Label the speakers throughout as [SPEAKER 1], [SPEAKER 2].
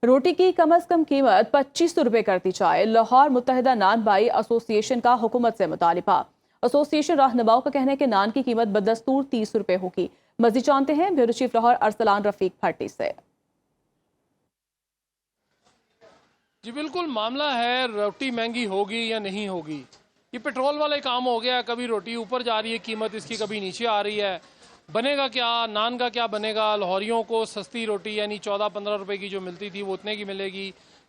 [SPEAKER 1] रोटी की कम से कम कीमत 25 रुपए कर दी जाए। लाहौर मुत्तहिदा नान बाई एसोसिएशन का हुकूमत से मुतालिबा। एसोसिएशन रहनुमाओं का कहना है कि नान की कीमत बदस्तूर 30 रुपए होगी। मजीद जानते हैं ब्यूरो चीफ लाहौर अरसलान रफीक भट्टी से।
[SPEAKER 2] जी बिल्कुल, मामला है रोटी महंगी होगी या नहीं होगी। ये पेट्रोल वाले काम हो गया, कभी रोटी ऊपर जा रही है कीमत इसकी, कभी नीचे आ रही है। बनेगा क्या, नान का क्या बनेगा? लाहौरियों को सस्ती रोटी यानी 14-15 रुपए की जो मिलती थी वो उतने की मिलेगी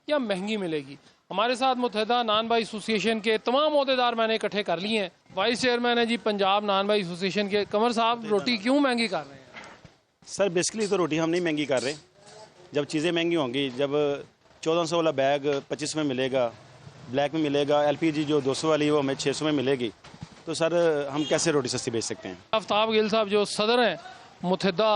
[SPEAKER 2] या महंगी मिलेगी? हमारे साथ मुत्तहिदा नान बाई एसोसिएशन के तमाम अहदेदार मैंने इकट्ठे कर लिए हैं। वाइस चेयरमैन है जी पंजाब नान बाई एसोसिएशन के कमर साहब, रोटी क्यों महंगी कर रहे हैं?
[SPEAKER 3] सर बेसिकली तो रोटी हम नहीं महंगी कर रहे। जब चीज़ें महंगी होंगी, जब 1400 वाला बैग 25 में मिलेगा, ब्लैक में मिलेगा, एलपीजी जो 200 वाली वो हमें 600 में मिलेगी, तो सर हम कैसे रोटी सस्ती बेच सकते हैं?
[SPEAKER 2] आफ्ताब गिल साहब जो सदर हैं मुत्तहिदा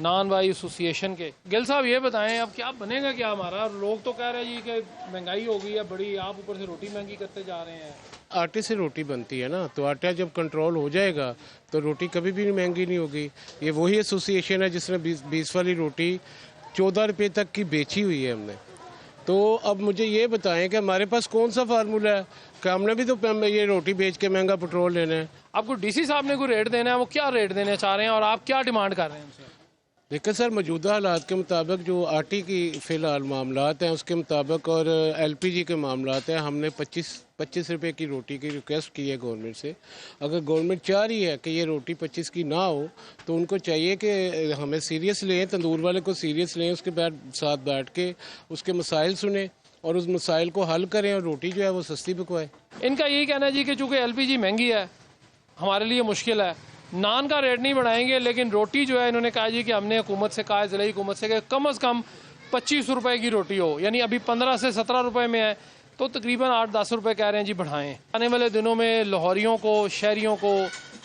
[SPEAKER 2] नान बाई एसोसिएशन के, गिल साहब ये बताएं अब क्या बनेगा क्या हमारा? लोग तो कह रहे हैं जी कि महंगाई हो गई है बड़ी, आप ऊपर से रोटी महंगी करते जा रहे हैं।
[SPEAKER 4] आटे से रोटी बनती है ना, तो आटा जब कंट्रोल हो जाएगा तो रोटी कभी भी महंगी नहीं होगी। ये वही एसोसिएशन है जिसने 20 वाली रोटी 14 रुपये तक की बेची हुई है हमने। तो अब मुझे ये बताएं कि हमारे पास कौन सा फार्मूला है कि हमने भी तो ये रोटी बेच के महंगा पेट्रोल लेना है।
[SPEAKER 2] आपको डीसी साहब ने कोई रेट देना है, वो क्या रेट देना चाह रहे हैं और आप क्या डिमांड कर रहे हैं उनसे?
[SPEAKER 4] देखिए सर, मौजूदा हालात के मुताबिक जो आटे की फ़िलहाल मामलात हैं उसके मुताबिक और एलपीजी के मामलात हैं, हमने 25 रुपये की रोटी की रिक्वेस्ट की है गवर्नमेंट से। अगर गवर्नमेंट चाह रही है कि ये रोटी 25 की ना हो तो उनको चाहिए कि हमें सीरियस लें, तंदूर वाले को सीरियस लें, उसके साथ बैठ के उसके मसाइल सुने और उस मसाइल को हल करें और रोटी जो है वो सस्ती पकवाएं।
[SPEAKER 2] इनका यही कहना है जी कि चूँकि एलपीजी महंगी है, हमारे लिए मुश्किल है, नान का रेट नहीं बढ़ाएंगे, लेकिन रोटी जो है इन्होंने कहा जी कि हमने हुकूमत से कहा है, ज़िला हुकूमत से कि कम से कम 25 रुपए की रोटी हो, यानी अभी 15 से 17 रुपए में है, तो तकरीबन 8-10 रुपए कह रहे हैं जी बढ़ाएं। आने वाले दिनों में लाहौरियों को, शहरियों को,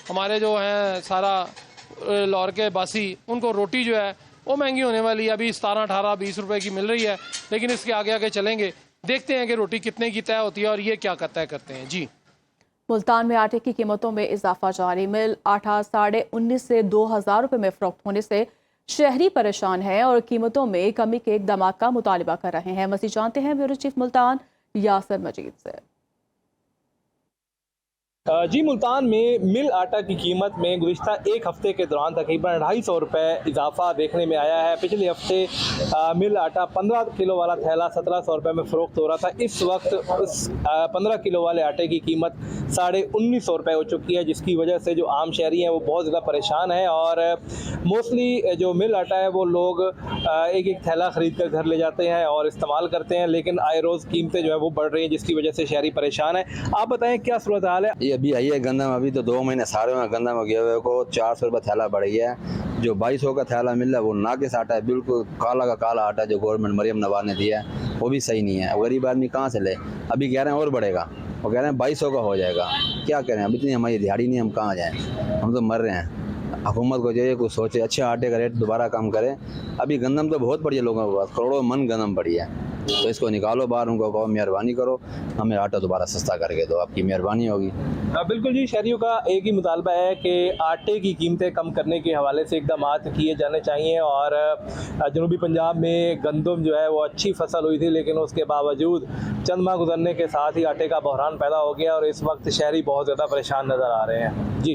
[SPEAKER 2] हमारे जो हैं सारा लाहौर के बासी, उनको रोटी जो है वो महंगी होने वाली है। अभी 17-18-20 रुपए की मिल रही है, लेकिन इसके आगे आगे चलेंगे, देखते हैं कि रोटी कितने की तय होती है और ये क्या तय करते हैं। जी
[SPEAKER 1] मुल्तान में आटे की कीमतों में इजाफा जारी। मिल आटा 1950 से 2000 रुपए में फरोख्त होने से शहरी परेशान है और कीमतों में कमी के इकदाम का मुतालिबा कर रहे हैं। मज़ीद जानते हैं ब्यूरो चीफ मुल्तान यासर मजीद से।
[SPEAKER 5] जी, मुल्तान में मिल आटा की कीमत में गुज़िश्ता एक हफ़्ते के दौरान तकरीबन 250 रुपये इजाफा देखने में आया है। पिछले हफ्ते मिल आटा 15 किलो वाला थैला 1700 रुपये में फ़रोख्त हो रहा था। इस वक्त उस 15 किलो वाले आटे की कीमत 1950 रुपये हो चुकी है, जिसकी वजह से जो आम शहरी हैं वो बहुत ज़्यादा परेशान हैं और मोस्टली जो मिल आटा है वो लोग एक एक थैला ख़रीद कर घर ले जाते हैं और इस्तेमाल करते हैं, लेकिन आए रोज़ कीमतें जो है वो बढ़ रही हैं, जिसकी वजह से शहरी परेशान है। आप बताएँ क्या सूरत हाल है?
[SPEAKER 6] अभी आई है गंदम, अभी तो 2 महीने सारे में गंदम गए हुए को 400 रुपये थैला बढ़ गया है। जो 2200 का थैला मिल रहा है वो नाकिस आटा है, बिल्कुल काला का काला आटा जो गवर्नमेंट मरियम नवाज ने दिया है वो भी सही नहीं है। गरीब आदमी कहाँ से ले? अभी कह रहे हैं और बढ़ेगा, वो कह रहे हैं 2200 का हो जाएगा। क्या करें, अब इतनी हमारी दिहाड़ी नहीं, हम कहाँ जाएँ, हम तो मर रहे हैं। हुकूमत को चाहिए कुछ सोचे, अच्छे आटे का रेट दोबारा कम करें। अभी गंदम तो बहुत बढ़िया लोगों के पास, करोड़ों मन गंदम बढ़ी है, तो इसको निकालो बाहर, उनको कहो मेहरबानी करो, हमें आटा दोबारा सस्ता करके दो, आपकी मेहरबानी होगी।
[SPEAKER 5] बिल्कुल जी, शहरियों का एक ही मुतालबा है कि आटे की कीमतें कम करने के हवाले से इकदाम किए जाने चाहिए। और जनूबी पंजाब में गंदम जो है वो अच्छी फसल हुई थी, लेकिन उसके बावजूद चंद माह गुजरने के साथ ही आटे का बहरान पैदा हो गया और इस वक्त शहरी बहुत ज़्यादा परेशान नज़र आ रहे हैं। जी।